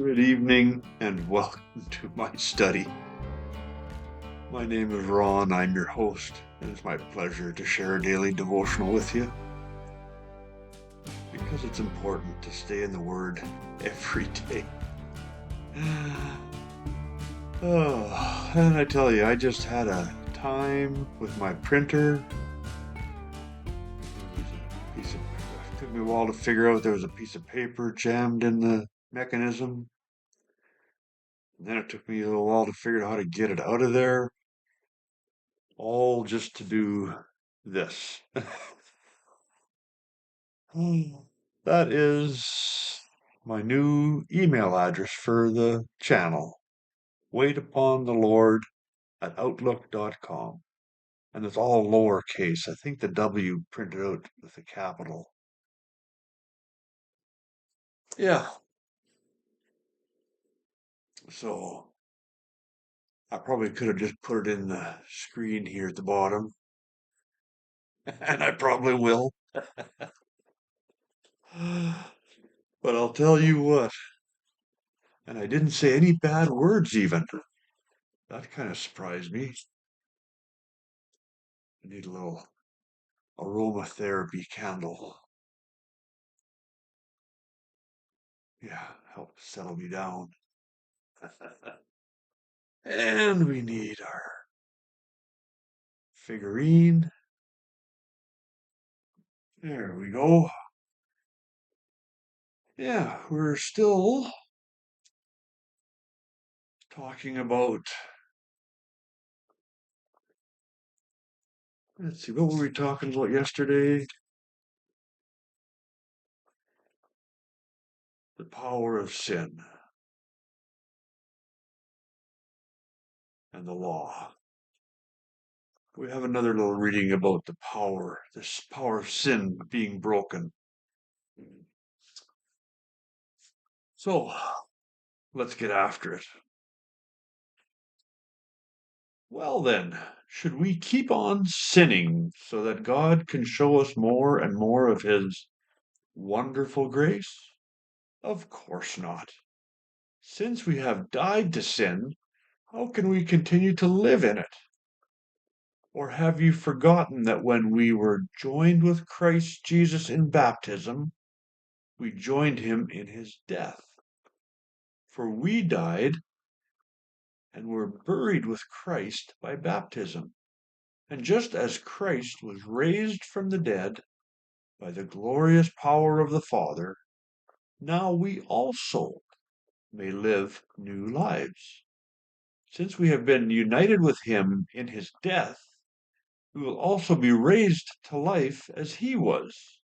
Good evening and welcome to my study. My name is Ron, I'm your host, and it's my pleasure to share a daily devotional with you because it's important to stay in the Word every day. Oh, and I tell you, I just had a time with my printer. It took me a while to figure out there was a piece of paper jammed in the mechanism. And then it took me a little while to figure out how to get it out of there, all just to do this. That is my new email address for the channel. waitupon.the.lord@outlook.com. And it's all lowercase. I think the W printed out with a capital. Yeah. So I probably could have just put it in the screen here at the bottom. And I probably will. But I'll tell you what. And I didn't say any bad words even. That kind of surprised me. I need a little aromatherapy candle. Yeah, help settle me down. And we need our figurine. There we go. Yeah, we're still talking about, let's see, what were we talking about yesterday? The power of sin and the law. We have another little reading about this power of sin being broken. So let's get after it. Well, then, should we keep on sinning so that God can show us more and more of His wonderful grace? Of course not. Since we have died to sin, how can we continue to live in it? Or have you forgotten that when we were joined with Christ Jesus in baptism, we joined Him in His death? For we died and were buried with Christ by baptism. And just as Christ was raised from the dead by the glorious power of the Father, now we also may live new lives. Since we have been united with Him in His death, we will also be raised to life as He was.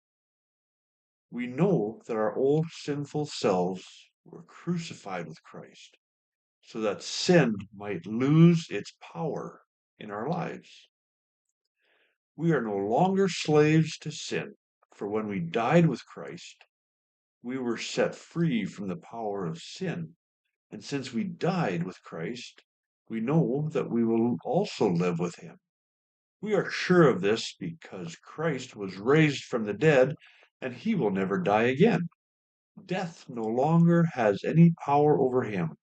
We know that our old sinful selves were crucified with Christ, so that sin might lose its power in our lives. We are no longer slaves to sin, for when we died with Christ, we were set free from the power of sin. And since we died with Christ, we know that we will also live with Him. We are sure of this because Christ was raised from the dead, and He will never die again. Death no longer has any power over Him.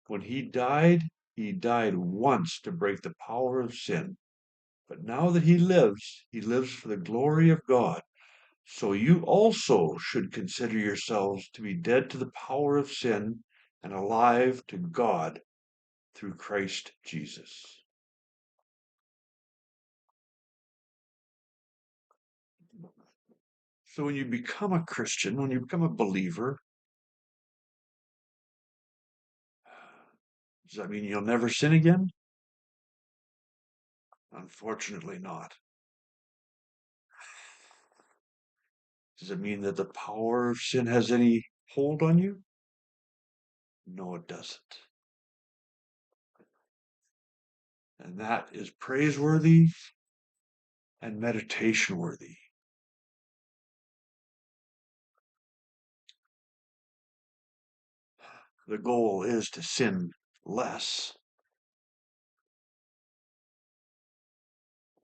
When He died once to break the power of sin. But now that He lives for the glory of God. So you also should consider yourselves to be dead to the power of sin and alive to God through Christ Jesus. So when you become a Christian, when you become a believer, does that mean you'll never sin again? Unfortunately not. Does it mean that the power of sin has any hold on you? No, it doesn't. And that is praiseworthy and meditation worthy. The goal is to sin less,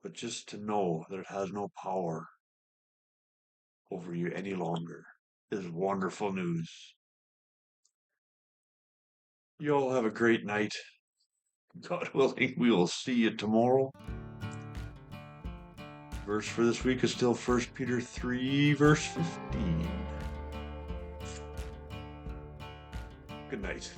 but just to know that it has no power over you any longer is wonderful news. You all have a great night. God willing, we will see you tomorrow. Verse for this week is still 1 Peter 3, verse 15. Good night.